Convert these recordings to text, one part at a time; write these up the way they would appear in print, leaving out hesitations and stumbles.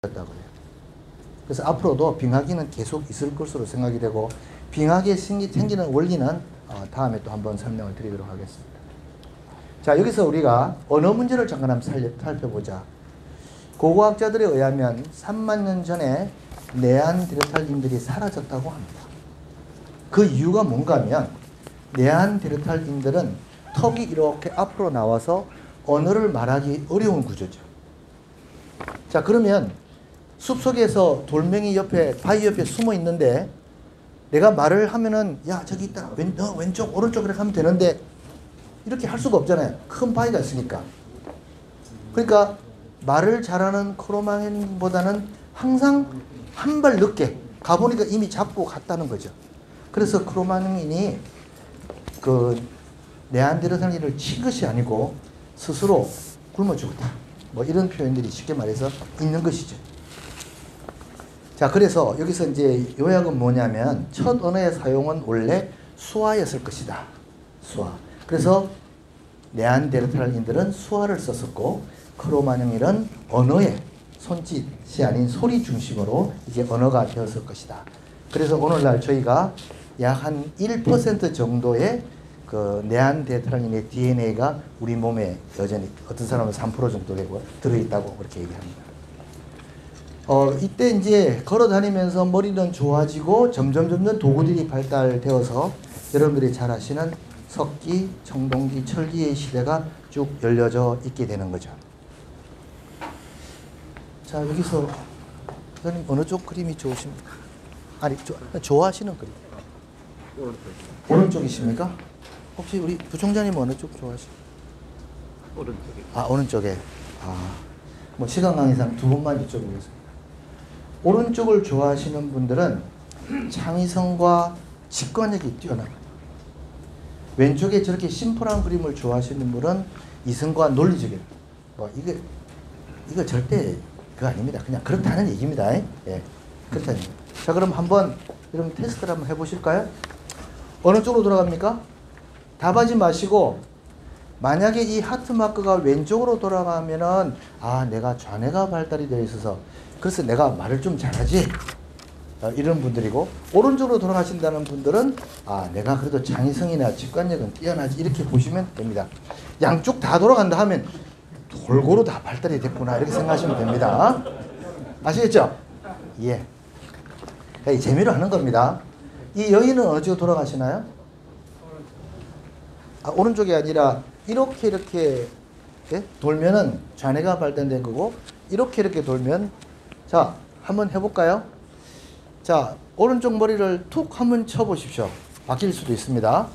바뀌었다고 해요. 그래서 앞으로도 빙하기는 계속 있을 것으로 생각이 되고, 빙하기에 생기는 원리는 다음에 또 한번 설명을 드리도록 하겠습니다. 자, 여기서 우리가 언어 문제를 잠깐 한번 살펴보자. 고고학자들에 의하면 3만 년 전에 네안데르탈인들이 사라졌다고 합니다. 그 이유가 뭔가 하면, 네안데르탈인들은 턱이 이렇게 앞으로 나와서 언어를 말하기 어려운 구조죠. 자, 그러면 숲속에서 돌멩이 옆에, 바위 옆에 숨어 있는데 내가 말을 하면은, 야, 저기 있다, 왼쪽 오른쪽 이렇게 하면 되는데 이렇게 할 수가 없잖아요. 큰 바위가 있으니까. 그러니까 말을 잘하는 크로마녉보다는 항상 한 발 늦게 가보니까 이미 잡고 갔다는 거죠. 그래서 크로마녉이 그 네안데르탈인을 친 것이 아니고 스스로 굶어 죽었다, 뭐 이런 표현들이 쉽게 말해서 있는 것이죠. 자, 그래서 여기서 이제 요약은 뭐냐면, 첫 언어의 사용은 원래 수화였을 것이다. 수화. 그래서 네안데르탈인들은 수화를 썼었고, 크로마뇽인은 언어의 손짓이 아닌 소리 중심으로 이제 언어가 되었을 것이다. 그래서 오늘날 저희가 약 한 1% 정도의 그 네안데르탈인의 DNA가 우리 몸에 여전히, 어떤 사람은 3% 정도 되고 들어있다고 그렇게 얘기합니다. 이때 이제 걸어 다니면서 머리는 좋아지고 점점 도구들이 발달되어서 여러분들이 잘 아시는 석기, 청동기, 철기의 시대가 쭉 열려져 있게 되는 거죠. 자, 여기서 선생님 어느 쪽 그림이 좋으십니까? 아니, 좋아하시는 그림. 오른쪽이십니까? 혹시 우리 부총장님 어느 쪽 좋아하십니까? 오른쪽에. 아, 오른쪽에. 뭐 시간 관계상 두 번만 여쭤보겠습니다. 오른쪽을 좋아하시는 분들은 창의성과 직관력이 뛰어납니다. 왼쪽에 저렇게 심플한 그림을 좋아하시는 분은 이성과 논리적인, 뭐 이거 절대 그거 아닙니다. 그냥 그렇다는 얘기입니다. 예, 그렇다는 얘기. 자, 그럼 한번 여러분 테스트를 한번 해보실까요? 어느 쪽으로 돌아갑니까? 답하지 마시고, 만약에 이 하트 마크가 왼쪽으로 돌아가면은, 내가 좌뇌가 발달이 되어 있어서 그래서 내가 말을 좀 잘하지, 이런 분들이고, 오른쪽으로 돌아가신다는 분들은 내가 그래도 창의성이나 직관력은 뛰어나지, 이렇게 보시면 됩니다. 양쪽 다 돌아간다 하면 골고루 다 발달이 됐구나, 이렇게 생각하시면 됩니다. 아시겠죠? 예. 재미로 하는 겁니다. 이 여인은 어느 쪽으로 돌아가시나요? 오른쪽이 아니라 이렇게 예? 돌면은 좌뇌가 발달된 거고, 이렇게 돌면, 자, 한번 해볼까요? 자, 오른쪽 머리를 툭 한번 쳐보십시오. 바뀔 수도 있습니다.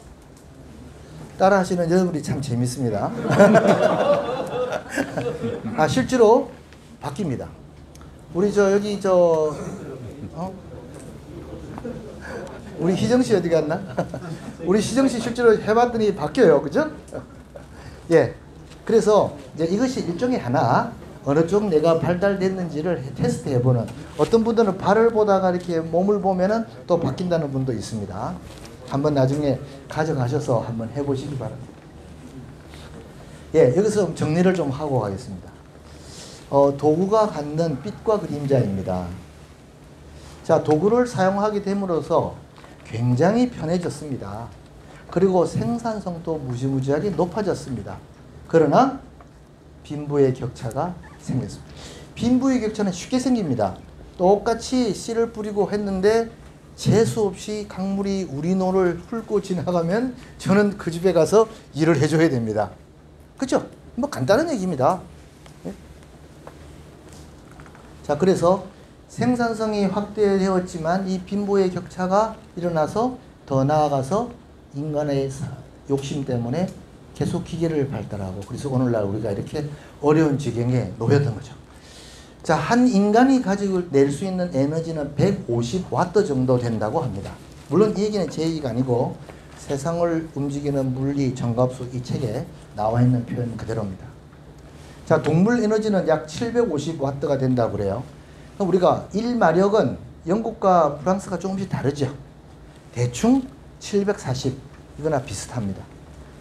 따라 하시는 여러분이 참 재밌습니다. 실제로 바뀝니다. 우리 우리 희정씨 어디 갔나? 우리 희정씨 실제로 해봤더니 바뀌어요. 그죠? 예. 그래서 이제 이것이 일종의 하나, 어느 쪽 뇌가 발달됐는지를 테스트 해보는, 어떤 분들은 발을 보다가 이렇게 몸을 보면은 또 바뀐다는 분도 있습니다. 한번 나중에 가져가셔서 한번 해보시기 바랍니다. 예, 여기서 정리를 좀 하고 가겠습니다. 도구가 갖는 빛과 그림자입니다. 자, 도구를 사용하게 됨으로써 굉장히 편해졌습니다. 그리고 생산성도 무지무지하게 높아졌습니다. 그러나 빈부의 격차가 생겼습니다. 빈부의 격차는 쉽게 생깁니다. 똑같이 씨를 뿌리고 했는데 재수 없이 강물이 우리 논을 훑고 지나가면 저는 그 집에 가서 일을 해줘야 됩니다. 그렇죠? 뭐 간단한 얘기입니다. 네? 자, 그래서 생산성이 확대되었지만 이 빈부의 격차가 일어나서 더 나아가서 인간의 욕심 때문에 계속 기계를 발달하고, 그래서 오늘날 우리가 이렇게 어려운 지경에 놓였던 거죠. 자, 한 인간이 가지고 낼 수 있는 에너지는 150와트 정도 된다고 합니다. 물론 이 얘기는 제 얘기가 아니고 세상을 움직이는 물리 정갑수 이 책에 나와 있는 표현 그대로입니다. 자, 동물 에너지는 약 750와트가 된다고 그래요. 그럼 우리가 1마력은 영국과 프랑스가 조금씩 다르죠. 대충 740 이거나 비슷합니다.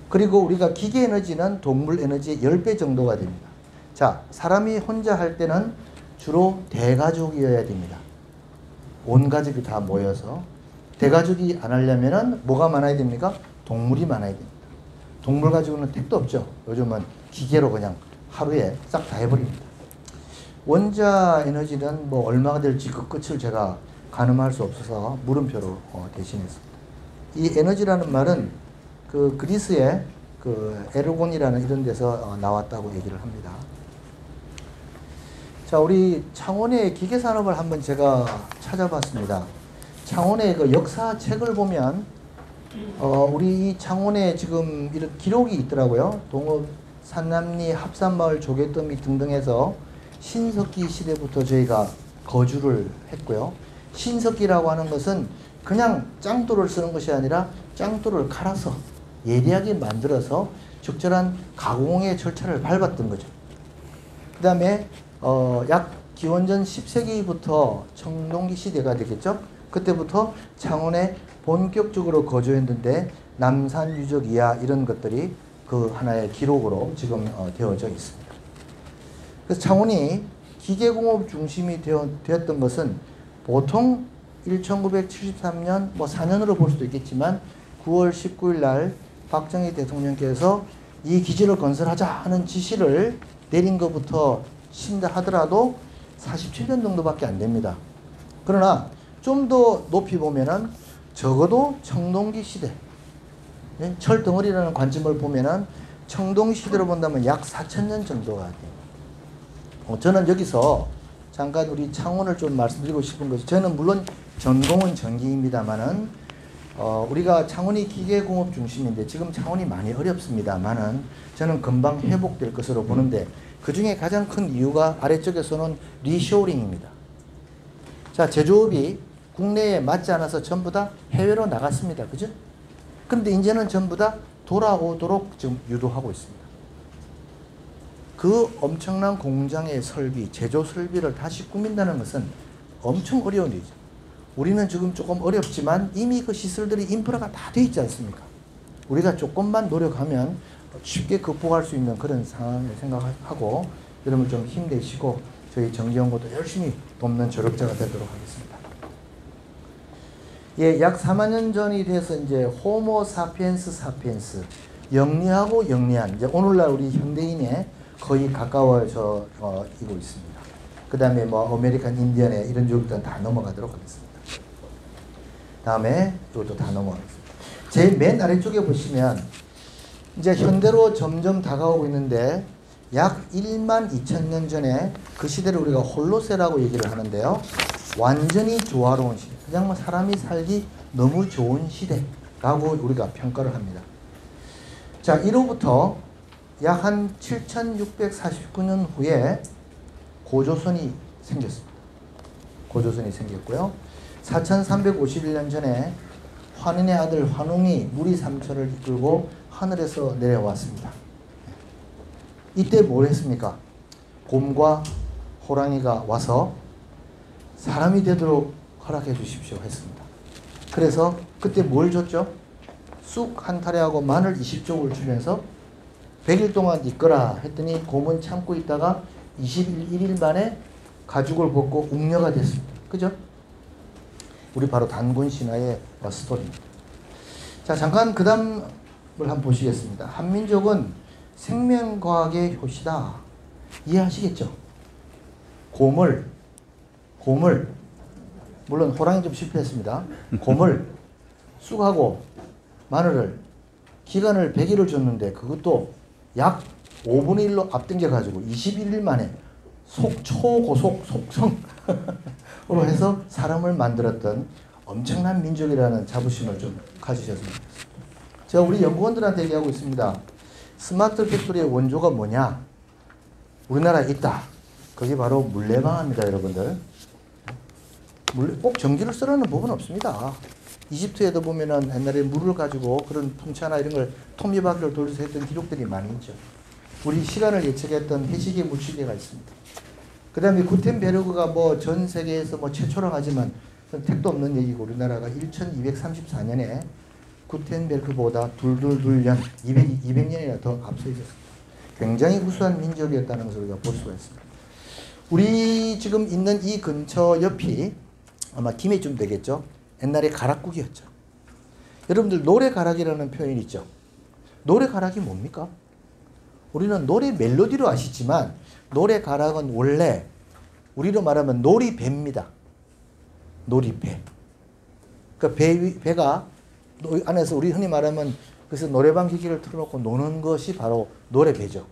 그리고 우리가 기계 에너지는 동물 에너지의 10배 정도가 됩니다. 자, 사람이 혼자 할 때는 주로 대가족이어야 됩니다. 온 가족이 다 모여서. 대가족이 안 하려면은 뭐가 많아야 됩니까? 동물이 많아야 됩니다. 동물 가지고는 택도 없죠. 요즘은 기계로 그냥 하루에 싹 다 해버립니다. 원자 에너지는 뭐 얼마가 될지 그 끝을 제가 가늠할 수 없어서 물음표로 대신했습니다. 이 에너지라는 말은 그 그리스의 그 에르곤이라는 이런 데서 나왔다고 얘기를 합니다. 자, 우리 창원의 기계산업을 한번 제가 찾아봤습니다. 창원의 그 역사책을 보면 우리 이 창원에 지금 이런 기록이 있더라고요. 동읍, 산남리, 합산마을, 조개더미 등등해서 신석기 시대부터 저희가 거주를 했고요. 신석기라고 하는 것은 그냥 짱돌을 쓰는 것이 아니라 짱돌을 갈아서 예리하게 만들어서 적절한 가공의 절차를 밟았던 거죠. 그 다음에 약 기원전 10세기부터 청동기 시대가 되겠죠. 그때부터 창원에 본격적으로 거주했는데 남산 유적 이하 이런 것들이 그 하나의 기록으로 지금 되어져 있습니다. 그래서 창원이 기계공업 중심이 되었던 것은 보통 1973년 뭐 4년으로 볼 수도 있겠지만 9월 19일 날 박정희 대통령께서 이 기지를 건설하자 하는 지시를 내린 것부터 친다 하더라도 47년 정도밖에 안 됩니다. 그러나 좀 더 높이 보면은 적어도 청동기 시대, 철덩어리라는 관점을 보면은 청동기 시대로 본다면 약 4,000년 정도가 돼요. 저는 여기서 잠깐 우리 창원을 좀 말씀드리고 싶은 것이, 저는 물론 전공은 전기입니다만은 우리가 창원이 기계공업 중심인데 지금 창원이 많이 어렵습니다만은 저는 금방 회복될 것으로 보는데 그 중에 가장 큰 이유가 아래쪽에서는 리쇼링입니다. 자, 제조업이 국내에 맞지 않아서 전부 다 해외로 나갔습니다. 그죠? 근데 이제는 전부 다 돌아오도록 지금 유도하고 있습니다. 그 엄청난 공장의 설비, 제조 설비를 다시 꾸민다는 것은 엄청 어려운 일이죠. 우리는 지금 조금 어렵지만 이미 그 시설들이 인프라가 다 돼 있지 않습니까? 우리가 조금만 노력하면 쉽게 극복할 수 있는 그런 상황을 생각하고 여러분 좀 힘내시고 저희 정기연구도 열심히 돕는 조력자가 되도록 하겠습니다. 예, 약 4만 년 전이 돼서 이제 호모 사피엔스 영리하고 영리한, 이제 오늘날 우리 현대인에 거의 가까워져 이고 있습니다. 그 다음에 뭐 아메리칸 인디언에 이런 쪽들은 다 넘어가도록 하겠습니다. 다음에 이것도 다 넘어가겠습니다. 제일 맨 아래쪽에 보시면 이제 현대로 점점 다가오고 있는데 약 1만 2천 년 전에 그 시대를 우리가 홀로세라고 얘기를 하는데요. 완전히 조화로운 시대, 그냥 뭐 사람이 살기 너무 좋은 시대라고 우리가 평가를 합니다. 자, 이로부터 약 한 7649년 후에 고조선이 생겼습니다. 고조선이 생겼고요. 4351년 전에 환인의 아들 환웅이 무리 삼천을 이끌고 하늘에서 내려왔습니다. 이때 뭘 했습니까? 곰과 호랑이가 와서 사람이 되도록 허락해 주십시오 했습니다. 그래서 그때 뭘 줬죠? 쑥 한 타래하고 마늘 20쪽을 주면서 100일 동안 있거라 했더니 곰은 참고 있다가 21일 만에 가죽을 벗고 웅녀가 됐습니다. 그죠? 우리 바로 단군 신화의 스토리입니다. 자, 잠깐 그 다음을 한번 보시겠습니다. 한민족은 생명과학의 효시다. 이해하시겠죠? 곰을 물론 호랑이 좀 실패했습니다. 곰을 쑥하고 마늘을 기간을 100일을 줬는데 그것도 약 5분의 1로 앞당겨 가지고 21일 만에 초고속 속성으로 해서 사람을 만들었던 엄청난 민족이라는 자부심을 좀 가지셨으면 좋겠습니다. 제가 우리 연구원들한테 얘기하고 있습니다. 스마트 팩토리의 원조가 뭐냐? 우리나라에 있다. 그게 바로 물레방아입니다, 여러분들. 꼭 전기를 쓰라는 법은 없습니다. 이집트에도 보면은 옛날에 물을 가지고 그런 풍차나 이런 걸 톱니바퀴를 돌려서 했던 기록들이 많이 있죠. 우리 시간을 예측했던 해시계 물치계가 있습니다. 그 다음에 구텐베르그가 뭐 전 세계에서 뭐 최초라고 하지만 택도 없는 얘기고 우리나라가 1234년에 구텐베르크보다 둘년 200년이나 더 앞서 있었습니다. 굉장히 우수한 민족이었다는 것을 우리가 볼 수가 있습니다. 우리 지금 있는 이 근처 옆이 아마 김해쯤 되겠죠. 옛날에 가락국이었죠. 여러분들 노래가락이라는 표현이 있죠. 노래가락이 뭡니까? 우리는 노래 멜로디로 아시지만 노래가락은 원래 우리로 말하면 놀이배입니다. 놀이배. 그러니까 배가 안에서 우리 흔히 말하면 그래서 노래방 기기를 틀어놓고 노는 것이 바로 노래배죠.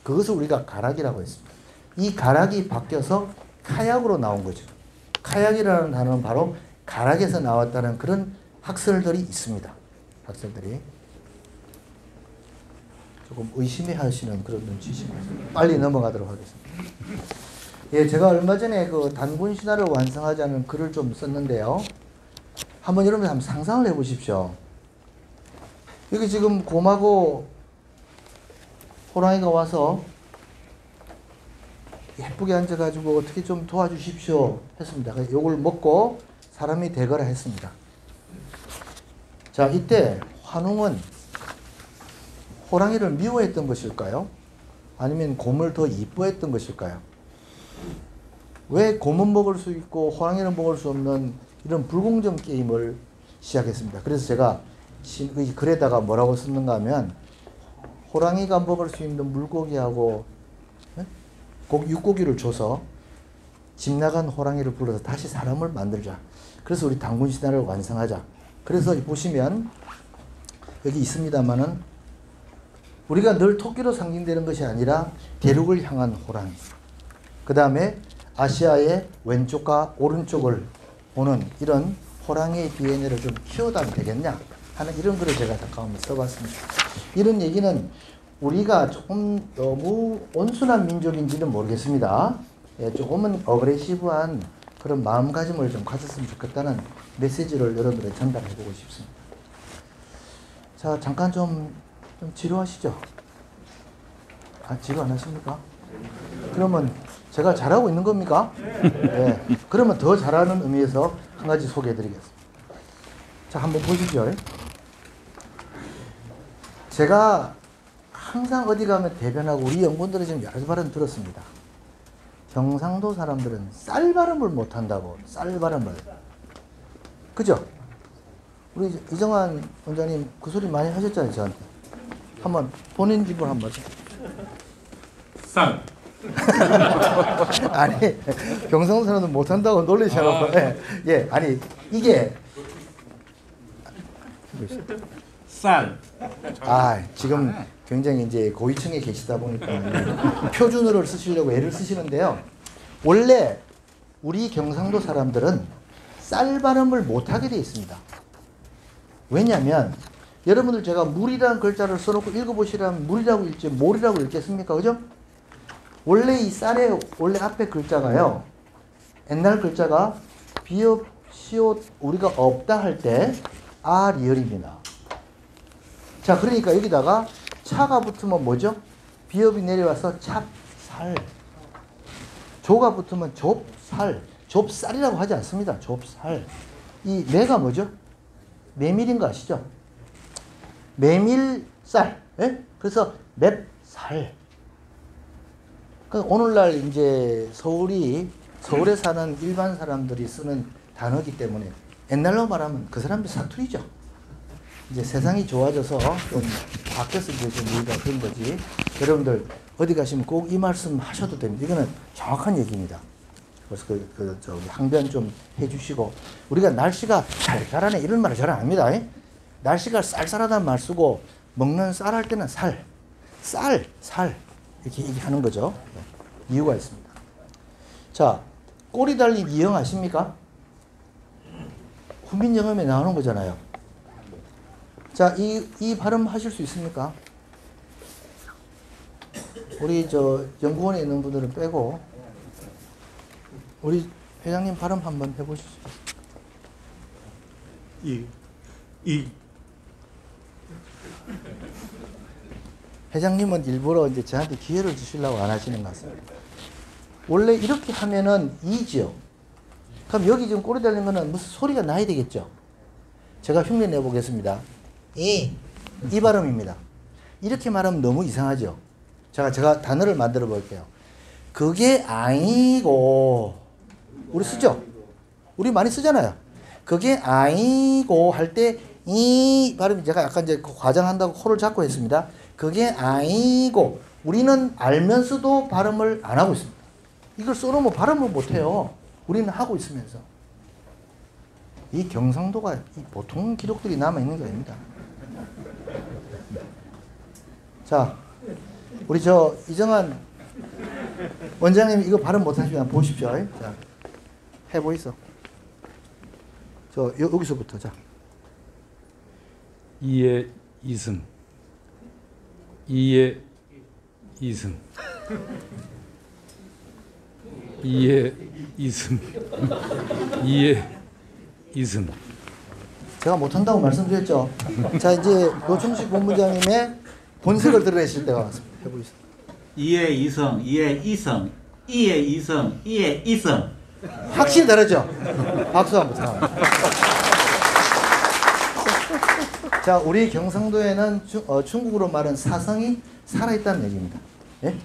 그것을 우리가 가락이라고 했습니다. 이 가락이 바뀌어서 카약으로 나온 거죠. 카약이라는 단어는 바로 가락에서 나왔다는 그런 학설들이 있습니다. 학설들이. 조금 의심해 하시는 그런 눈치시고 빨리 넘어가도록 하겠습니다. 예, 제가 얼마 전에 그 단군 신화를 완성하자는 글을 좀 썼는데요. 한번 여러분 한번 상상을 해 보십시오. 여기 지금 곰하고 호랑이가 와서 예쁘게 앉아가지고 어떻게 좀 도와주십시오 했습니다. 요걸 먹고 사람이 되거라 했습니다. 자, 이때 환웅은 호랑이를 미워했던 것일까요? 아니면 곰을 더 이뻐했던 것일까요? 왜 곰은 먹을 수 있고 호랑이는 먹을 수 없는 이런 불공정 게임을 시작했습니다. 그래서 제가 이 글에다가 뭐라고 썼는가 하면 호랑이가 먹을 수 있는 물고기하고 육고기를 줘서 집 나간 호랑이를 불러서 다시 사람을 만들자. 그래서 우리 단군 신화를 완성하자. 그래서 보시면 여기 있습니다만은 우리가 늘 토끼로 상징되는 것이 아니라 대륙을 향한 호랑이. 그 다음에 아시아의 왼쪽과 오른쪽을 보는 이런 호랑이의 DNA를 좀 키워가면 되겠냐 하는 이런 글을 제가 잠깐 써봤습니다. 이런 얘기는 우리가 조금 너무 온순한 민족인지는 모르겠습니다. 예, 조금은 어그레시브한 그런 마음가짐을 좀 가졌으면 좋겠다는 메시지를 여러분들에 전달해보고 싶습니다. 자, 잠깐 좀 지루하시죠? 아, 지루 안 하십니까? 그러면 제가 잘하고 있는 겁니까? 네. 그러면 더 잘하는 의미에서 한 가지 소개해드리겠습니다. 자, 한번 보시죠. 제가 항상 어디 가면 대변하고 우리 연구원들은 지금 여러 발언 들었습니다. 경상도 사람들은 쌀 발음을 못한다고. 쌀 발음을. 그죠? 우리 이정환 원장님 그 소리 많이 하셨잖아요, 저한테. 한번 본인 입으로 한번. 쌀. 아니, 경상도 사람들 못한다고 놀리셔서. 예, 아니, 이게. 쌀. 아, 지금 굉장히 이제 고위층에 계시다 보니까 표준어를 쓰시려고 애를 쓰시는데요. 원래 우리 경상도 사람들은 쌀 발음을 못하게 되어 있습니다. 왜냐하면 여러분들 제가 물이라는 글자를 써놓고 읽어보시라면 물이라고 읽지 몰이라고 읽겠습니까? 그죠? 원래 이 쌀의 원래 앞에 글자가요. 옛날 글자가 비읍, 시옷 우리가 없다 할 때 아 리을입니다. 자, 그러니까 여기다가 차가 붙으면 뭐죠? 비읍이 내려와서 찹쌀. 조가 붙으면 좁쌀. 좁쌀이라고 하지 않습니다. 좁쌀. 이 매가 뭐죠? 메밀인 거 아시죠? 메밀쌀. 예? 그래서 맵쌀. 그러니까 오늘날 이제 서울에 사는 일반 사람들이 쓰는 단어이기 때문에 옛날로 말하면 그 사람들 사투리죠. 이제 세상이 좋아져서 좀 바뀌어서 이제 좀 우리가 그런 거지. 여러분들 어디 가시면 꼭 이 말씀 하셔도 됩니다. 이거는 정확한 얘기입니다. 그래서 저기 항변 좀 해주시고 우리가 날씨가 쌀쌀하네 이런 말을 잘 안 합니다. 날씨가 쌀쌀하다는 말 쓰고 먹는 쌀 할 때는 쌀 이렇게 얘기하는 거죠. 이유가 있습니다. 자, 꼬리 달린 이형 아십니까? 훈민정음에 나오는 거잖아요. 자, 이 발음 하실 수 있습니까? 우리 저 연구원에 있는 분들은 빼고 우리 회장님 발음 한번 해보시죠. 회장님은 일부러 이제 저한테 기회를 주시려고 안 하시는 것 같습니다. 원래 이렇게 하면은 이죠. 그럼 여기 지금 꼬리 달린 거는 무슨 소리가 나야 되겠죠. 제가 흉내 내보겠습니다. 이 발음입니다. 이렇게 말하면 너무 이상하죠. 제가 단어를 만들어 볼게요. 그게 아니고 우리 쓰죠? 우리 많이 쓰잖아요. 그게 아니고 할 때 이 발음이 제가 약간 이제 과장한다고 코를 잡고 했습니다. 그게 아니고 우리는 알면서도 발음을 안 하고 있습니다. 이걸 써놓으면 발음을 못해요. 우리는 하고 있으면서. 이 경상도가 보통 기록들이 남아있는 게 아닙니다. 자, 우리 이정환 원장님 이거 발음 못하시면 보십시오. 자, 해보이소. 여기서부터 자. 이에 이승, 이에 이승, 이에 이승, 이에 이승. 제가 못한다고 말씀드렸죠. 자, 이제 노충식 본부장님의 본색을 드러내실 때가 왔습니다. 해보이소. 이에 이성, 이에 이성, 이에 이성, 이에 이성. 확실히 다르죠? 박수 한번 쳐. 자, 우리 경상도에는 중국으로 말하는 사성이 살아있다는 얘기입니다. 예?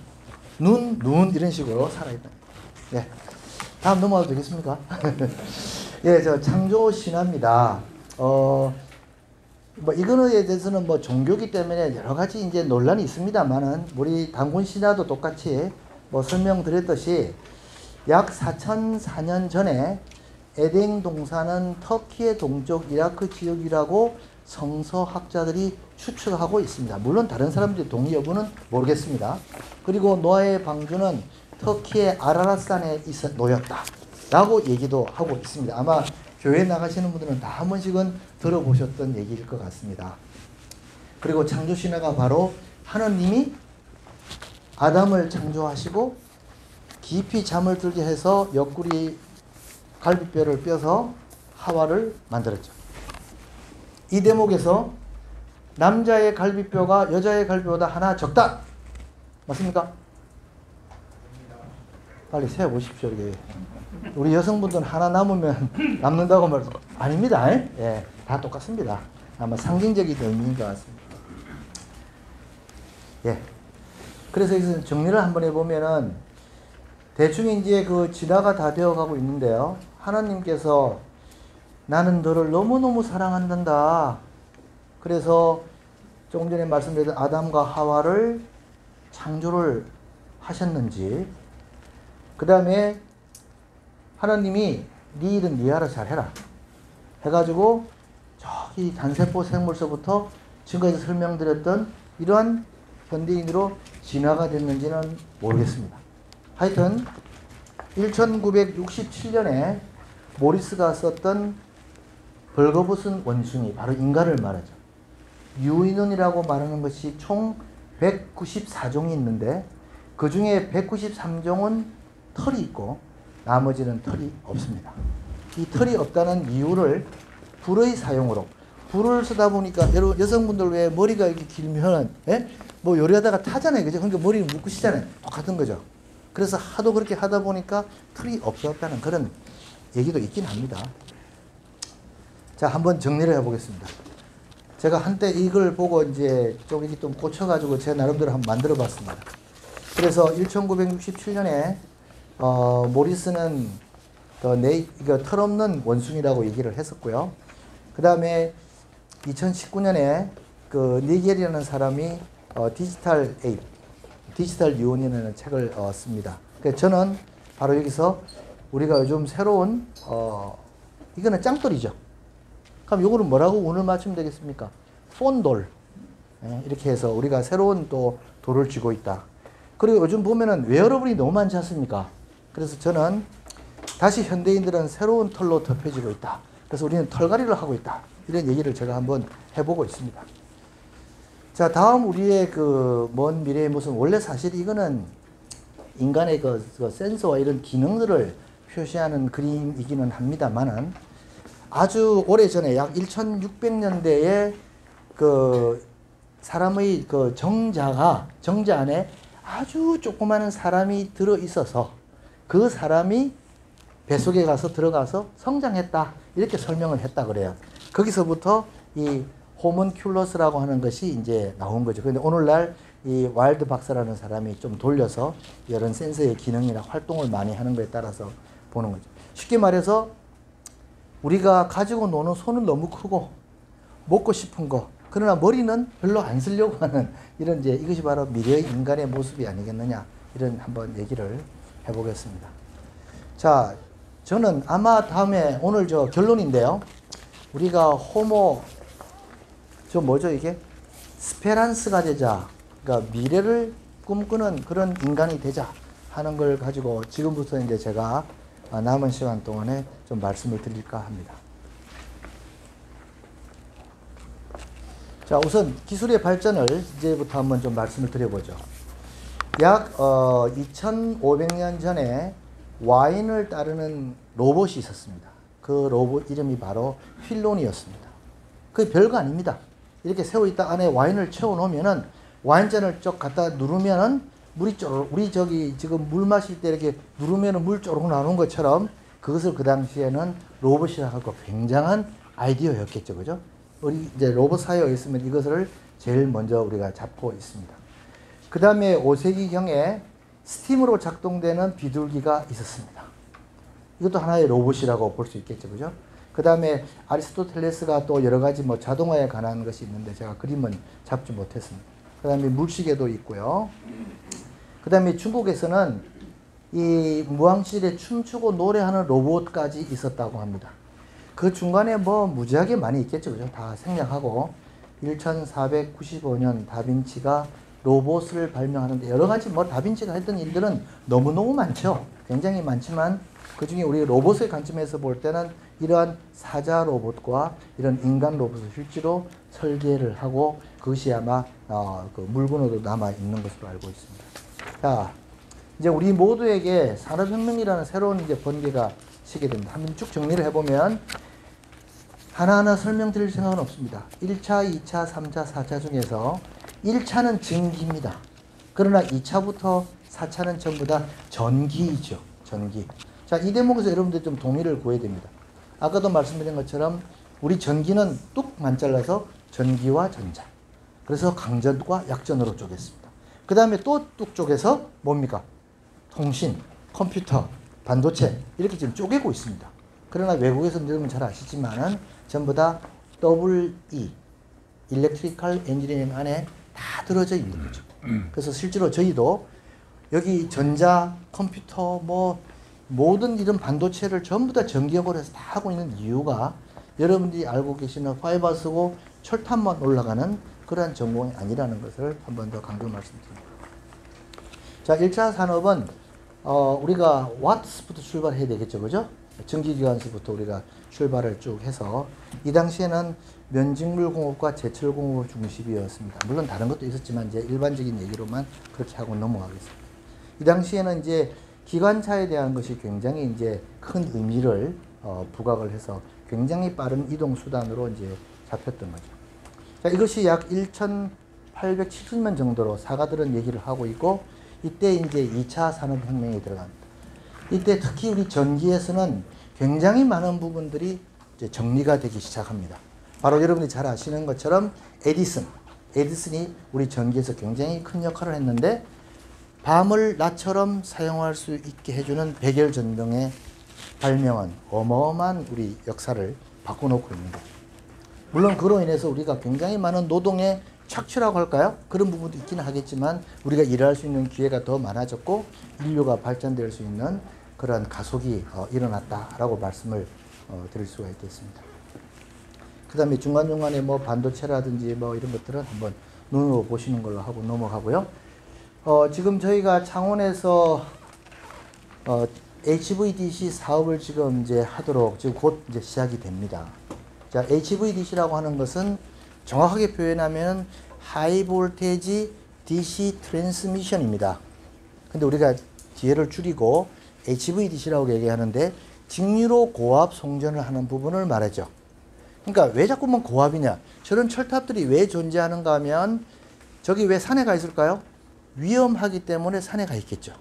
눈 이런 식으로 살아있다. 예. 다음 넘어가도 되겠습니까? 예, 창조 신화입니다. 이거에 대해서는 종교기 때문에 여러 가지 이제 논란이 있습니다만은 우리 단군 신화도 똑같이 설명드렸듯이 약 4004년 전에 에덴 동산은 터키의 동쪽 이라크 지역이라고 성서학자들이 추측하고 있습니다. 물론 다른 사람들이 동의 여부는 모르겠습니다. 그리고 노아의 방주는 터키의 아라랏산에 놓였다 라고 얘기도 하고 있습니다. 아마 교회 나가시는 분들은 다 한 번씩은 들어보셨던 얘기일 것 같습니다. 그리고 창조신화가 바로 하느님이 아담을 창조하시고 깊이 잠을 들게 해서 옆구리 갈비뼈를 뼈서 하와를 만들었죠. 이 대목에서 남자의 갈비뼈가 여자의 갈비뼈보다 하나 적다. 맞습니까? 빨리 세어보십시오. 이게. 우리 여성분들은 하나 남으면 남는다고 말해서 아닙니다. 예, 다 똑같습니다. 아마 상징적인 의미인 것 같습니다. 예. 그래서 여기서 정리를 한번 해보면은 대충 이제 진화가 다 되어가고 있는데요. 하나님께서 나는 너를 너무너무 사랑한단다. 그래서 조금 전에 말씀드렸던 아담과 하와를 창조를 하셨는지, 그 다음에 하나님이 네 일은 네 알아서 잘해라 해가지고 저기 단세포 생물서부터 지금까지 설명드렸던 이러한 현대인으로 진화가 됐는지는 모르겠습니다. 하여튼 1967년에 모리스가 썼던 벌거벗은 원숭이, 바로 인간을 말하죠. 유인원이라고 말하는 것이 총 194종이 있는데 그 중에 193종은 털이 있고 나머지는 털이 없습니다. 이 털이 없다는 이유를 불의 사용으로, 불을 쓰다 보니까 여성분들 왜 머리가 이렇게 길면 요리하다가 타잖아요. 그죠? 그러니까 머리를 묶으시잖아요. 똑같은 거죠. 그래서 하도 그렇게 하다 보니까 털이 없었다는 그런 얘기도 있긴 합니다. 자, 한번 정리를 해보겠습니다. 제가 한때 이걸 보고 이제 좀 이게 좀 꽂혀가지고 제 나름대로 한번 만들어 봤습니다. 그래서 1967년에 모리스는 털 없는 원숭이라고 얘기를 했었고요. 그 다음에 2019년에 니겔이라는 사람이 디지털 유언이라는 책을 씁니다. 그래서 저는 바로 여기서 우리가 요즘 새로운 이거는 짱돌이죠. 그럼 요거는 뭐라고 운을 맞추면 되겠습니까? 폰돌. 이렇게 해서 우리가 새로운 또 돌을 쥐고 있다. 그리고 요즘 보면은 웨어러블이 너무 많지 않습니까? 그래서 저는 다시 현대인들은 새로운 털로 덮여지고 있다. 그래서 우리는 털갈이를 하고 있다. 이런 얘기를 제가 한번 해보고 있습니다. 자, 다음 우리의 먼 미래의 모습. 원래 사실 이거는 인간의 센서와 이런 기능들을 표시하는 그림이기는 합니다만은 아주 오래전에 약 1600년대에 사람의 정자 안에 아주 조그마한 사람이 들어 있어서 그 사람이 뱃속에 들어가서 성장했다. 이렇게 설명을 했다 그래요. 거기서부터 이 호문큘러스라고 하는 것이 이제 나온 거죠. 그런데 오늘날 이 와일드 박사라는 사람이 좀 돌려서 이런 센서의 기능이나 활동을 많이 하는 거에 따라서 보는 거죠. 쉽게 말해서 우리가 가지고 노는 손은 너무 크고 먹고 싶은 거, 그러나 머리는 별로 안 쓰려고 하는 이런 이제 이것이 바로 미래의 인간의 모습이 아니겠느냐, 이런 한번 얘기를 해보겠습니다. 자, 저는 아마 다음에 오늘 저 결론인데요. 우리가 호모, 저 뭐죠 이게? 스페란스가 되자, 그러니까 미래를 꿈꾸는 그런 인간이 되자 하는 걸 가지고 지금부터 이제 제가 남은 시간 동안에 좀 말씀을 드릴까 합니다. 자, 우선 기술의 발전을 이제부터 한번 좀 말씀을 드려보죠. 약 2500년 전에 와인을 따르는 로봇이 있었습니다. 그 로봇 이름이 바로 휠론이었습니다. 그게 별거 아닙니다. 이렇게 세워있다 안에 와인을 채워놓으면은 와인잔을 쭉 갖다 누르면은 물이 쪼록, 우리 저기 지금 물 마실 때 이렇게 누르면은 물 쪼록 나오는 것처럼 그것을 그 당시에는 로봇이라고 하고 굉장한 아이디어였겠죠. 그죠? 우리 이제 로봇 사회에 있으면 이것을 제일 먼저 우리가 잡고 있습니다. 그 다음에 5세기경에 스팀으로 작동되는 비둘기가 있었습니다. 이것도 하나의 로봇이라고 볼 수 있겠죠. 그죠? 그 다음에 아리스토텔레스가 또 여러 가지 뭐 자동화에 관한 것이 있는데 제가 그림은 잡지 못했습니다. 그 다음에 물시계도 있고요. 그 다음에 중국에서는 이 무왕실에 춤추고 노래하는 로봇까지 있었다고 합니다. 그 중간에 뭐 무지하게 많이 있겠죠. 그죠? 다 생략하고 1495년 다빈치가 로봇을 발명하는데 여러 가지 뭐 다빈치가 했던 일들은 너무너무 많죠. 굉장히 많지만 그 중에 우리 로봇의 관점에서 볼 때는 이러한 사자 로봇과 이런 인간 로봇을 실제로 설계를 하고 그것이 아마 그 물건으로 남아 있는 것으로 알고 있습니다. 자, 이제 우리 모두에게 산업혁명이라는 새로운 이제 번개가 치게 됩니다. 한번 쭉 정리를 해보면 하나하나 설명드릴 생각은 없습니다. 1차, 2차, 3차, 4차 중에서 1차는 증기입니다. 그러나 2차부터 4차는 전부 다 전기이죠. 전기. 자, 이 대목에서 여러분들 좀 동의를 구해야 됩니다. 아까도 말씀드린 것처럼 우리 전기는 뚝만 잘라서 전기와 전자. 그래서 강전과 약전으로 쪼갰습니다. 그 다음에 또 뚝 쪼개서 뭡니까? 통신, 컴퓨터, 반도체 이렇게 지금 쪼개고 있습니다. 그러나 외국에서는 여러분 잘 아시지만은 전부 다 WE, Electrical Engineering 안에 다 들어져 있는 거죠. 그래서 실제로 저희도 여기 전자, 컴퓨터, 뭐 모든 이런 반도체를 전부 다 전기업으로 해서 다 하고 있는 이유가 여러분들이 알고 계시는 파이버 쓰고 철탑만 올라가는 그러한 전공이 아니라는 것을 한 번 더 강조 말씀드립니다. 자, 1차 산업은 우리가 와트스부터 출발해야 되겠죠. 그죠? 전기기관서부터 우리가 출발을 쭉 해서 이 당시에는 면직물공업과 제철공업 중심이었습니다. 물론 다른 것도 있었지만 이제 일반적인 얘기로만 그렇게 하고 넘어가겠습니다. 이 당시에는 이제 기관차에 대한 것이 굉장히 이제 큰 의미를 부각을 해서 굉장히 빠른 이동 수단으로 이제 잡혔던 거죠. 자, 이것이 약 1870년 정도로 사가들은 얘기를 하고 있고 이때 이제 2차 산업혁명이 들어갑니다. 이때 특히 우리 전기에서는 굉장히 많은 부분들이 이제 정리가 되기 시작합니다. 바로 여러분이 잘 아시는 것처럼 에디슨이 우리 전기에서 굉장히 큰 역할을 했는데 밤을 낮처럼 사용할 수 있게 해주는 백열전등의 발명은 어마어마한 우리 역사를 바꿔놓고 있는 거죠. 물론 그로 인해서 우리가 굉장히 많은 노동의 착취라고 할까요? 그런 부분도 있기는 하겠지만 우리가 일할 수 있는 기회가 더 많아졌고 인류가 발전될 수 있는 그런 가속이 일어났다라고 말씀을 드릴 수가 있겠습니다. 그 다음에 중간중간에 뭐 반도체라든지 뭐 이런 것들은 한번 눈으로 보시는 걸로 하고 넘어가고요. 지금 저희가 창원에서 HVDC 사업을 지금 이제 하도록 지금 곧 이제 시작이 됩니다. 자, HVDC라고 하는 것은 정확하게 표현하면 하이 볼테이지 DC 트랜스미션입니다. 근데 우리가 뒤에를 줄이고 HVDC라고 얘기하는데 직류로 고압 송전을 하는 부분을 말하죠. 그러니까 왜 자꾸만 고압이냐? 저런 철탑들이 왜 존재하는가 하면 저기 왜 산에 가 있을까요? 위험하기 때문에 산에 가 있겠죠.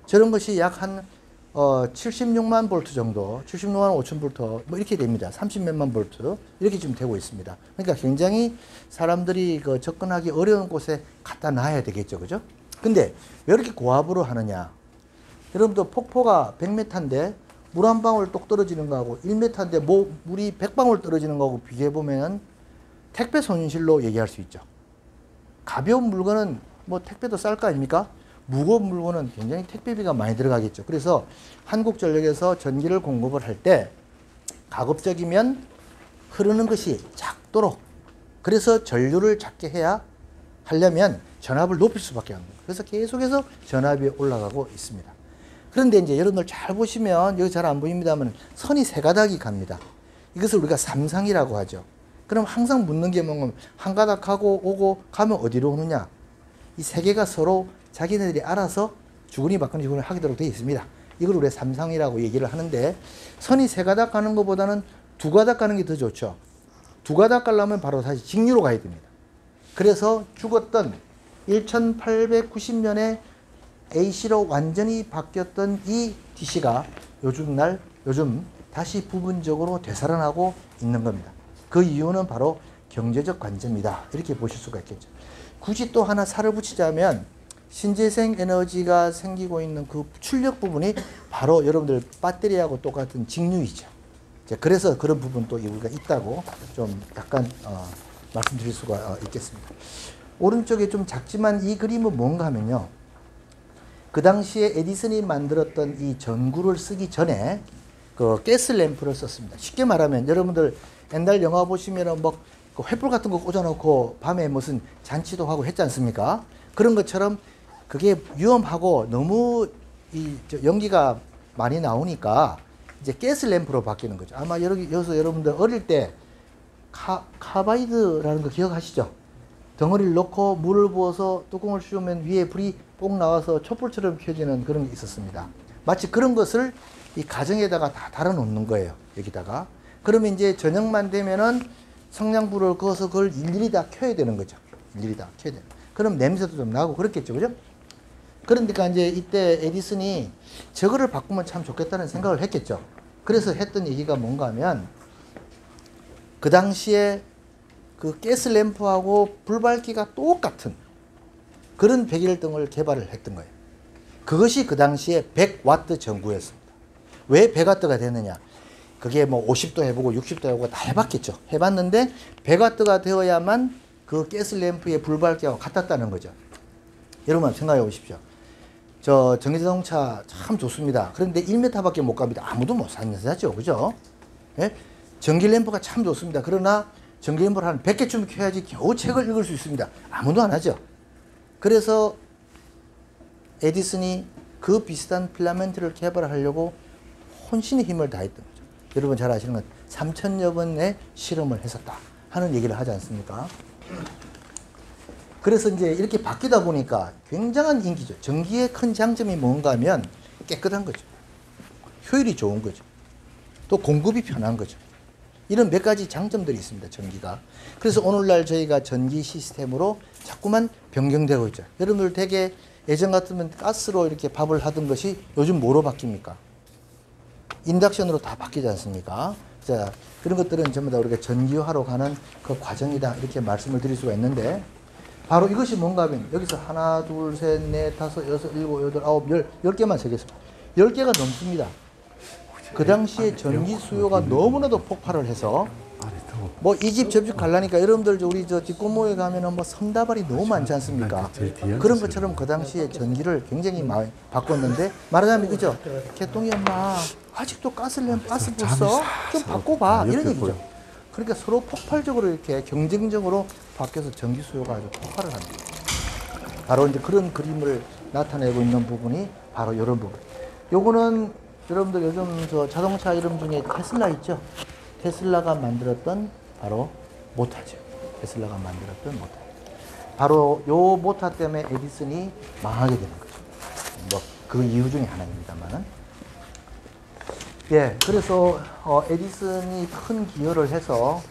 저런 것이 약 한 76만 볼트 정도, 76만 5천 볼트 뭐 이렇게 됩니다. 30몇만 볼트 이렇게 지금 되고 있습니다. 그러니까 굉장히 사람들이 그 접근하기 어려운 곳에 갖다 놔야 되겠죠, 그죠? 근데 왜 이렇게 고압으로 하느냐? 여러분들 폭포가 100m인데 물 한 방울 똑 떨어지는 거하고 1m인데 물이 100방울 떨어지는 거하고 비교해 보면 택배 손실로 얘기할 수 있죠. 가벼운 물건은 뭐 택배도 쌀 거 아닙니까? 무거운 물건은 굉장히 택배비가 많이 들어가겠죠. 그래서 한국전력에서 전기를 공급을 할 때 가급적이면 흐르는 것이 작도록, 그래서 전류를 작게 해야 하려면 전압을 높일 수밖에 없는 거예요. 그래서 계속해서 전압이 올라가고 있습니다. 그런데 이제 여러분들 잘 보시면 여기 잘 안 보입니다만 선이 세 가닥이 갑니다. 이것을 우리가 삼상이라고 하죠. 그럼 항상 묻는 게 뭔가 한 가닥 하고 오고 가면 어디로 오느냐? 이 세 개가 서로 자기네들이 알아서 주거니 받거니 주거니 하도록 되어 있습니다. 이걸 우리가 삼상이라고 얘기를 하는데, 선이 세 가닥 가는 것보다는 두 가닥 가는 게 더 좋죠. 두 가닥 가려면 바로 다시 직류로 가야 됩니다. 그래서 죽었던 1890년에 AC로 완전히 바뀌었던 이 DC가 요즘 다시 부분적으로 되살아나고 있는 겁니다. 그 이유는 바로 경제적 관점이다, 이렇게 보실 수가 있겠죠. 굳이 또 하나 살을 붙이자면 신재생 에너지가 생기고 있는 그 출력 부분이 바로 여러분들 배터리하고 똑같은 직류이죠. 그래서 그런 부분도 우리가 있다고 좀 약간 말씀드릴 수가 있겠습니다. 오른쪽에 좀 작지만 이 그림은 뭔가 하면요, 그 당시에 에디슨이 만들었던 이 전구를 쓰기 전에 그 가스 램프를 썼습니다. 쉽게 말하면 여러분들 옛날 영화 보시면은 뭐 그 횃불 같은 거 꽂아놓고 밤에 무슨 잔치도 하고 했지 않습니까? 그런 것처럼 그게 위험하고 너무 연기가 많이 나오니까 이제 가스 램프로 바뀌는 거죠. 아마 여기서 여러분들 어릴 때 카바이드라는 거 기억하시죠? 덩어리를 넣고 물을 부어서 뚜껑을 씌우면 위에 불이 뽕 나와서 촛불처럼 켜지는 그런 게 있었습니다. 마치 그런 것을 이 가정에다가 다 달아놓는 거예요, 여기다가. 그러면 이제 저녁만 되면은 성냥불을 그어서 그걸 일일이 다 켜야 되는 거죠. 일일이 다 켜야 되는. 그럼 냄새도 좀 나고 그렇겠죠, 그죠? 그러니까 이제 이때 에디슨이 저거를 바꾸면 참 좋겠다는 생각을 했겠죠. 그래서 했던 얘기가 뭔가 하면, 그 당시에 그 가스 램프하고 불밝기가 똑같은 그런 백일등을 개발을 했던 거예요. 그것이 그 당시에 100와트 전구였습니다. 왜 100와트가 됐느냐? 그게 뭐 50도 해보고 60도 해보고 다 해봤겠죠. 해봤는데 100와트가 되어야만 그 가스 램프의 불밝기하고 같았다는 거죠. 여러분 생각해 보십시오. 저 전기자동차 참 좋습니다. 그런데 1m밖에 못 갑니다. 아무도 못 사죠, 그죠? 예? 전기 램프가 참 좋습니다. 그러나 전기 램프를 한 100개쯤 켜야지 겨우 책을 읽을 수 있습니다. 아무도 안 하죠. 그래서 에디슨이 그 비슷한 필라멘트를 개발하려고 혼신의 힘을 다했던 거죠. 여러분 잘 아시는 건 3000여 번의 실험을 했었다 하는 얘기를 하지 않습니까? 그래서 이제 이렇게 바뀌다 보니까 굉장한 인기죠. 전기의 큰 장점이 뭔가 하면 깨끗한 거죠. 효율이 좋은 거죠. 또 공급이 편한 거죠. 이런 몇 가지 장점들이 있습니다, 전기가. 그래서 오늘날 저희가 전기 시스템으로 자꾸만 변경되고 있죠. 여러분들 되게 예전 같으면 가스로 이렇게 밥을 하던 것이 요즘 뭐로 바뀝니까? 인덕션으로 다 바뀌지 않습니까? 자, 그런 것들은 전부 다 우리가 전기화로 가는 그 과정이다, 이렇게 말씀을 드릴 수가 있는데, 바로 이것이 뭔가 하면 여기서 하나, 둘, 셋, 넷, 다섯, 여섯, 일곱, 여덟, 아홉, 열 개만 세겠습니다. 10개가 넘습니다. 그 당시에 전기 수요가 너무나도 폭발을 해서 뭐 이 집 저 집 갈라니까 여러분들 우리 저 뒷골목에 가면은 뭐 성다발이 너무 많지 않습니까? 그런 것처럼 그 당시에 전기를 굉장히 많이 바꿨는데, 말하자면 그죠? 개똥이 엄마 아직도 가스램프 가스 불써? 좀 바꿔봐, 이런 얘기죠. 그러니까 서로 폭발적으로 이렇게 경쟁적으로 바뀌어서 전기 수요가 아주 폭발을 합니다. 바로 이제 그런 그림을 나타내고 있는 부분이 바로 이런 부분. 요거는 여러분들 요즘 저 자동차 이름 중에 테슬라 있죠? 테슬라가 만들었던 바로 모터죠. 테슬라가 만들었던 모터. 바로 요 모터 때문에 에디슨이 망하게 되는 거죠. 뭐 그 이유 중에 하나입니다만은. 예, 그래서 에디슨이 큰 기여를 해서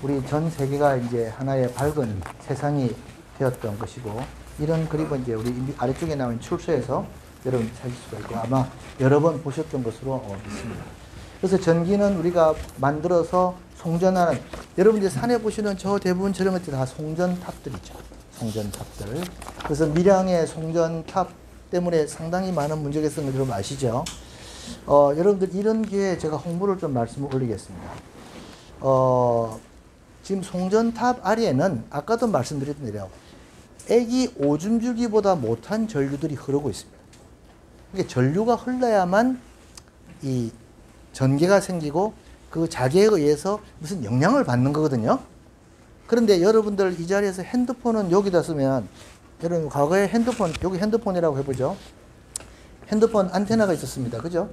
우리 전 세계가 이제 하나의 밝은 세상이 되었던 것이고, 이런 그림은 이제 우리 아래쪽에 나온 출소에서 여러분 찾을 수가 있고 아마 여러 번 보셨던 것으로 믿습니다. 그래서 전기는 우리가 만들어서 송전하는, 여러분들이 산에 보시는 저 대부분 저런 것들이 다 송전탑들이죠. 송전탑들. 그래서 밀양의 송전탑 때문에 상당히 많은 문제가 있었던 걸 여러분 아시죠? 여러분들 이런 기회에 제가 홍보를 좀 말씀을 올리겠습니다. 지금 송전탑 아래에는 아까도 말씀드렸던 대로 애기 오줌 줄기보다 못한 전류들이 흐르고 있습니다. 그러니까 전류가 흘러야만 이 전기가 생기고 그 자기에 의해서 무슨 영향을 받는 거거든요. 그런데 여러분들 이 자리에서 핸드폰은 여기다 쓰면, 여러분 과거에 핸드폰, 여기 핸드폰이라고 해보죠. 핸드폰 안테나가 있었습니다. 그죠?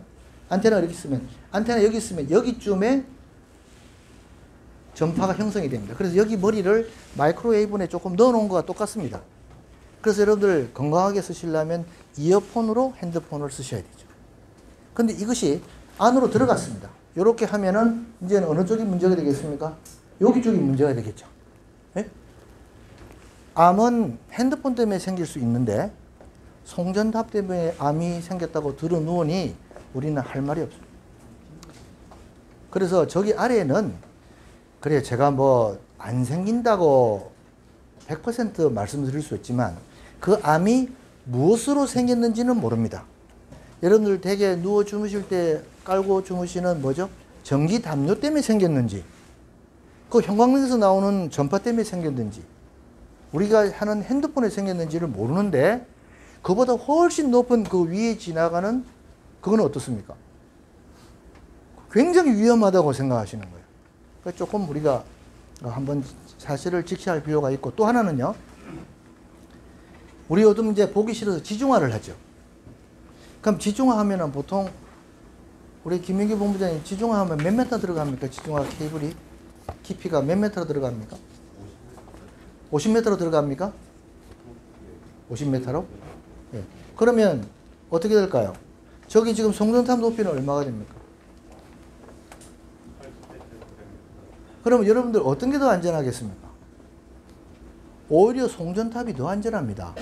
안테나가 이렇게 있으면, 안테나 여기 있으면 여기쯤에 전파가 형성이 됩니다. 그래서 여기 머리를 마이크로웨이브에 조금 넣어 놓은 거와 똑같습니다. 그래서 여러분들 건강하게 쓰시려면 이어폰으로 핸드폰을 쓰셔야 되죠. 근데 이것이 안으로 들어갔습니다. 이렇게 하면은 이제는 어느 쪽이 문제가 되겠습니까? 여기 쪽이 문제가 되겠죠. 예? 암은 핸드폰 때문에 생길 수 있는데 송전탑 때문에 암이 생겼다고 들어누우니 우리는 할 말이 없습니다. 그래서 저기 아래에는, 그래 제가 뭐 안 생긴다고 100% 말씀드릴 수 있지만 그 암이 무엇으로 생겼는지는 모릅니다. 여러분들 대개 누워 주무실 때 깔고 주무시는 뭐죠? 전기 담요 때문에 생겼는지, 그 형광등에서 나오는 전파 때문에 생겼는지, 우리가 하는 핸드폰에 생겼는지를 모르는데 그보다 훨씬 높은 그 위에 지나가는 그건 어떻습니까? 굉장히 위험하다고 생각하시는 거예요. 그러니까 조금 우리가 한번 사실을 직시할 필요가 있고, 또 하나는요, 우리 요즘 이제 보기 싫어서 지중화를 하죠. 그럼 지중화 하면은 보통 우리 김민기 본부장님 지중화 하면 몇 메터 들어갑니까? 지중화 케이블이 깊이가 몇 메터로 들어갑니까? 50m로 들어갑니까? 50m로? 예. 그러면 어떻게 될까요? 저기 지금 송전탑 높이는 얼마가 됩니까? 그러면 여러분들 어떤 게 더 안전하겠습니까? 오히려 송전탑이 더 안전합니다.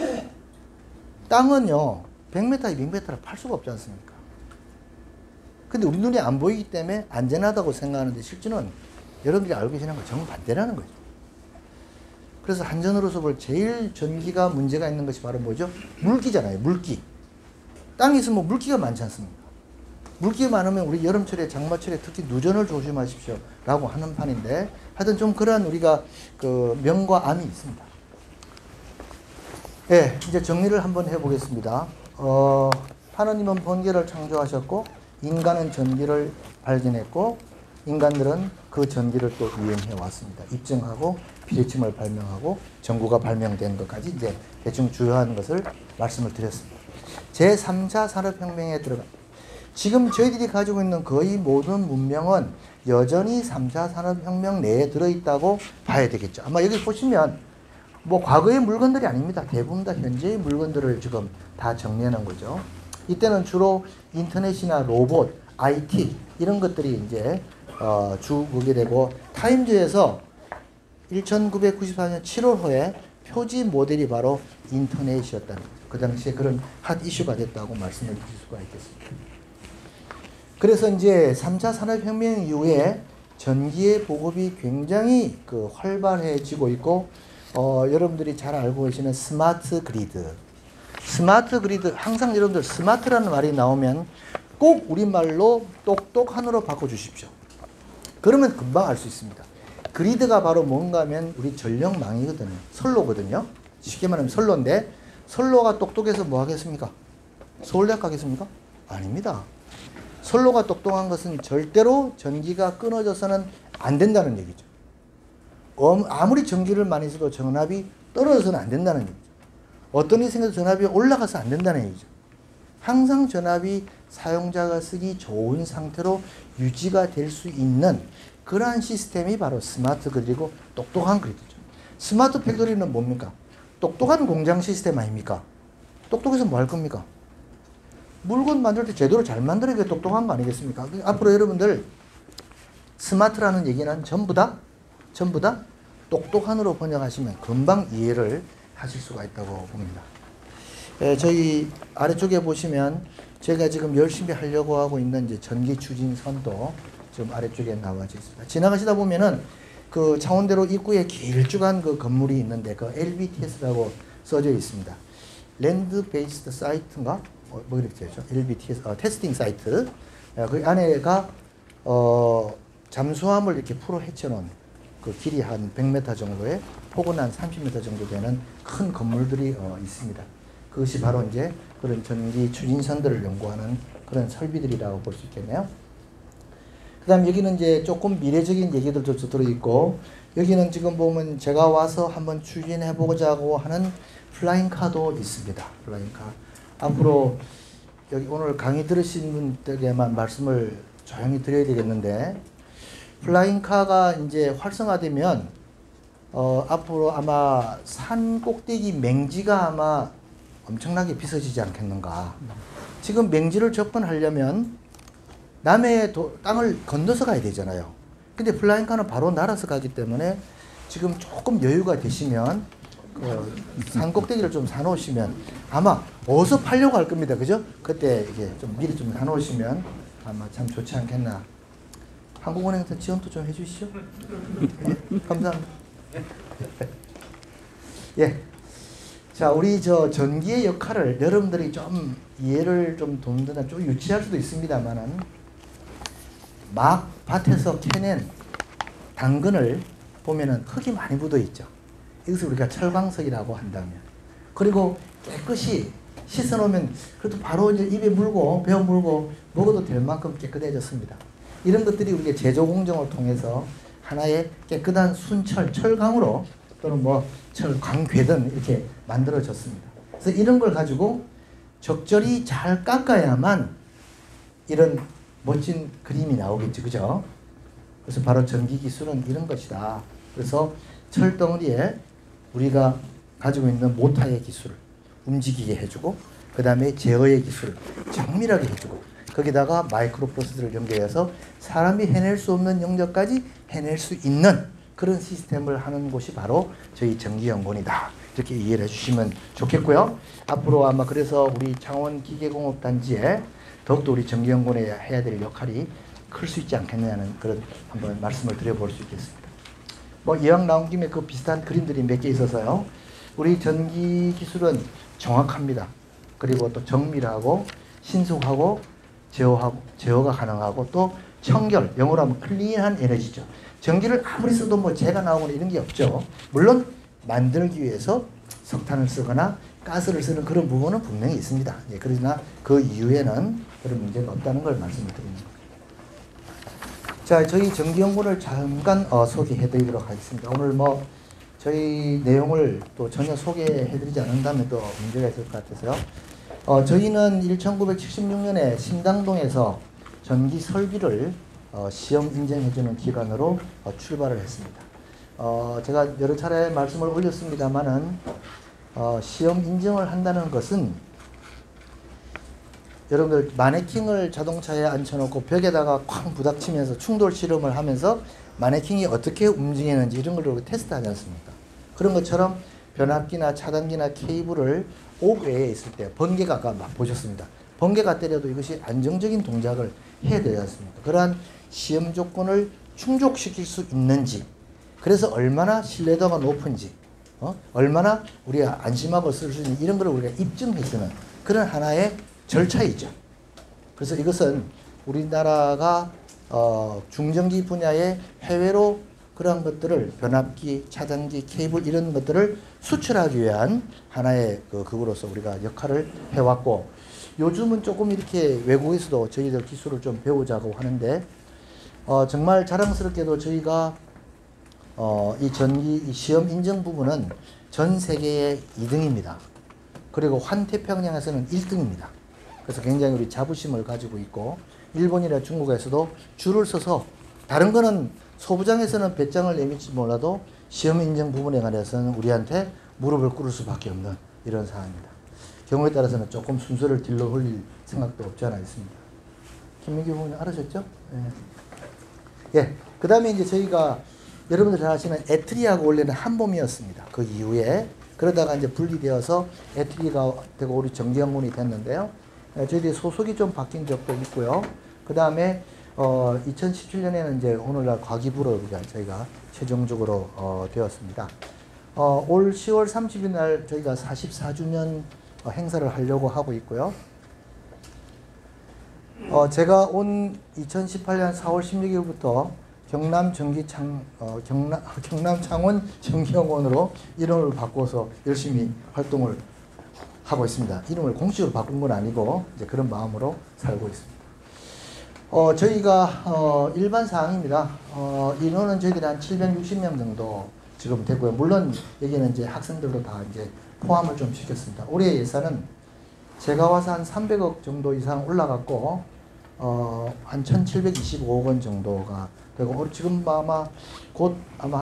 땅은요 100m, 200m를 팔 수가 없지 않습니까? 근데 우리 눈에 안 보이기 때문에 안전하다고 생각하는데 실제는 여러분들이 알고 계시는 건 정반대라는 거죠. 그래서 한전으로서 볼 제일 전기가 문제가 있는 것이 바로 뭐죠? 물기잖아요. 물기. 땅이 있으면 물기가 많지 않습니까? 물기가 많으면 우리 여름철에 장마철에 특히 누전을 조심하십시오 라고 하는 판인데, 하여튼 좀 그러한 우리가 그 명과 암이 있습니다. 예, 이제 정리를 한번 해보겠습니다. 하나님은 번개를 창조하셨고 인간은 전기를 발견했고 인간들은 그 전기를 또 이용해 왔습니다. 입증하고 비례침을 발명하고 전구가 발명된 것까지 이제 대충 주요한 것을 말씀을 드렸습니다. 제3차 산업혁명에 들어갑니다. 지금 저희들이 가지고 있는 거의 모든 문명은 여전히 3차 산업혁명 내에 들어있다고 봐야 되겠죠. 아마 여기 보시면 뭐 과거의 물건들이 아닙니다. 대부분 다 현재의 물건들을 지금 다 정리하는 거죠. 이때는 주로 인터넷이나 로봇, IT 이런 것들이 이제 주목이 되고, 타임즈에서 1994년 7월호에 표지 모델이 바로 인터넷이었다는 거죠. 그 당시에 그런 핫 이슈가 됐다고 말씀을 드릴 수가 있겠습니다. 그래서 이제 3차 산업혁명 이후에 전기의 보급이 굉장히 활발해지고 있고, 여러분들이 잘 알고 계시는 스마트 그리드. 스마트 그리드, 항상 여러분들 스마트라는 말이 나오면 꼭 우리말로 똑똑한으로 바꿔주십시오. 그러면 금방 알 수 있습니다. 그리드가 바로 뭔가 하면 우리 전력망이거든요. 선로거든요. 쉽게 말하면 선로인데, 선로가 똑똑해서 뭐 하겠습니까? 서울대학 가겠습니까? 아닙니다. 선로가 똑똑한 것은 절대로 전기가 끊어져서는 안 된다는 얘기죠. 아무리 전기를 많이 써도 전압이 떨어져서는 안 된다는 얘기죠. 어떤 일이 생겨도 전압이 올라가서 안 된다는 얘기죠. 항상 전압이 사용자가 쓰기 좋은 상태로 유지가 될 수 있는 그러한 시스템이 바로 스마트 그리드고 똑똑한 그리드죠. 스마트 팩토리는 뭡니까? 똑똑한 공장 시스템 아닙니까? 똑똑해서 뭐 할 겁니까? 물건 만들 때 제대로 잘 만드는 게 똑똑한 거 아니겠습니까? 앞으로 여러분들 스마트라는 얘기는 전부 다 똑똑한으로 번역하시면 금방 이해를 하실 수가 있다고 봅니다. 저희 아래쪽에 보시면 제가 지금 열심히 하려고 하고 있는 이제 전기 추진선도 지금 아래쪽에 나와져 있습니다. 지나가시다 보면은 그 창원대로 입구에 길쭉한 그 건물이 있는데 그 LBTS라고 써져 있습니다. 랜드 베이스드 사이트인가? 뭐 이렇게 되죠? LBTS 테스팅 사이트. 그 안에가 잠수함을 이렇게 풀어 헤쳐놓은 그 길이 한 100m 정도의 폭은 한 30m 정도 되는 큰 건물들이 있습니다. 그것이 바로 이제 그런 전기 추진선들을 연구하는 그런 설비들이라고 볼 수 있겠네요. 그 다음 여기는 이제 조금 미래적인 얘기들도 들어있고, 여기는 지금 보면 제가 와서 한번 추진해 보자고 하는 플라잉카도 있습니다. 플라잉카. 앞으로 여기 오늘 강의 들으신 분들에게만 말씀을 조용히 드려야 되겠는데, 플라잉카가 이제 활성화되면 앞으로 아마 산 꼭대기 맹지가 아마 엄청나게 비서지지 않겠는가. 지금 맹지를 접근하려면 남의 땅을 건너서 가야 되잖아요. 근데 플라잉카는 바로 날아서 가기 때문에 지금 조금 여유가 되시면 산 꼭대기를 좀 사놓으시면 아마 어서 팔려고 할 겁니다. 그죠? 그때 이게 좀 미리 좀 사놓으시면 아마 참 좋지 않겠나. 한국은행에서 지원도 좀 해주시죠. 예, 감사합니다. 예. 자, 우리 저 전기의 역할을 여러분들이 좀 이해를 좀 돕는 좀 유치할 수도 있습니다만은, 막 밭에서 캐낸 당근을 보면은 흙이 많이 묻어 있죠. 이것을 우리가 철광석이라고 한다면, 그리고 깨끗이 씻어 놓으면 그래도 바로 이제 입에 물고 배어 물고 먹어도 될 만큼 깨끗해졌습니다. 이런 것들이 우리가 제조 공정을 통해서 하나의 깨끗한 순철, 철강으로 또는 뭐 철광괴든 이렇게 만들어졌습니다. 그래서 이런 걸 가지고 적절히 잘 깎아야만 이런 멋진 그림이 나오겠죠. 그죠? 그래서 바로 전기 기술은 이런 것이다. 그래서 철덩어리에 우리가 가지고 있는 모타의 기술을 움직이게 해주고, 그 다음에 제어의 기술을 정밀하게 해주고, 거기다가 마이크로 프로세서를 연결해서 사람이 해낼 수 없는 영역까지 해낼 수 있는 그런 시스템을 하는 곳이 바로 저희 전기연구원이다. 이렇게 이해를 해주시면 좋겠고요. 앞으로 아마 그래서 우리 창원기계공업단지에 더욱더 우리 전기연구원에 해야 될 역할이 클 수 있지 않겠냐는 그런 한번 말씀을 드려볼 수 있겠습니다. 뭐 이왕 나온 김에 그 비슷한 그림들이 몇 개 있어서요. 우리 전기 기술은 정확합니다. 그리고 또 정밀하고 신속하고 제어가 가능하고 또 청결, 영어로 하면 클린한 에너지죠. 전기를 아무리 써도 뭐 재가 나오거나 이런 게 없죠. 물론 만들기 위해서 석탄을 쓰거나 가스를 쓰는 그런 부분은 분명히 있습니다. 예, 그러나 그 이후에는 그런 문제가 없다는 걸 말씀을 드립니다. 자, 저희 전기연구원을 잠깐 소개해 드리도록 하겠습니다. 오늘 뭐 저희 내용을 또 전혀 소개해 드리지 않는다면 또 문제가 있을 것 같아서요. 저희는 1976년에 신당동에서 전기 설비를 시험 인증해주는 기관으로 출발을 했습니다. 제가 여러 차례 말씀을 올렸습니다만은 시험 인증을 한다는 것은 여러분들 마네킹을 자동차에 앉혀놓고 벽에다가 쾅 부닥치면서 충돌 실험을 하면서 마네킹이 어떻게 움직이는지 이런 걸 테스트하지 않습니까? 그런 것처럼 변압기나 차단기나 케이블을 옥외에 있을 때 번개가 아까 막 보셨습니다. 번개가 때려도 이것이 안정적인 동작을 해야 되지 않습니까? 그러한 시험 조건을 충족시킬 수 있는지, 그래서 얼마나 신뢰도가 높은지, 얼마나 우리가 안심하고 쓸 수 있는 이런 걸 우리가 입증해주는 그런 하나의 절차이죠. 그래서 이것은 우리나라가 중전기 분야의 해외로 그런 것들을 변압기, 차단기, 케이블 이런 것들을 수출하기 위한 하나의 그거로서 우리가 역할을 해왔고, 요즘은 조금 이렇게 외국에서도 저희들 기술을 좀 배우자고 하는데 정말 자랑스럽게도 저희가 이 전기 시험 인증 부분은 전 세계의 2등입니다. 그리고 환태평양에서는 1등입니다. 그래서 굉장히 우리 자부심을 가지고 있고, 일본이나 중국에서도 줄을 서서, 다른 거는 소부장에서는 배짱을 내밀지 몰라도 시험 인증 부분에 관해서는 우리한테 무릎을 꿇을 수밖에 없는 이런 상황입니다. 경우에 따라서는 조금 순서를 딜러 흘릴 생각도 없지 않아 있습니다. 김민규 부모님 알으셨죠? 예. 예. 그 다음에 이제 저희가 여러분들 잘 아시는 에트리하고 원래는 한봄이었습니다. 그 이후에 그러다가 이제 분리되어서 애트리가 되고 우리 정기영문이 됐는데요. 저희들이 소속이 좀 바뀐 적도 있고요. 그 다음에 2017년에는 이제 오늘날 과기부로 저희가 최종적으로 되었습니다. 올 10월 30일 날 저희가 44주년 행사를 하려고 하고 있고요. 제가 온 2018년 4월 16일부터 경남 창원 정기영원으로 이름을 바꿔서 열심히 활동을 하고 있습니다. 이름을 공식으로 바꾼 건 아니고 이제 그런 마음으로 살고 있습니다. 저희가 일반 사항입니다. 인원은 저희들이 한 760명 정도 지금 되고요. 물론 여기는 이제 학생들도 다 이제 포함을 좀 시켰습니다. 올해 예산은 제가 와서 한 300억 정도 이상 올라갔고 한 1,725억 원 정도가 되고 지금 아마 곧 아마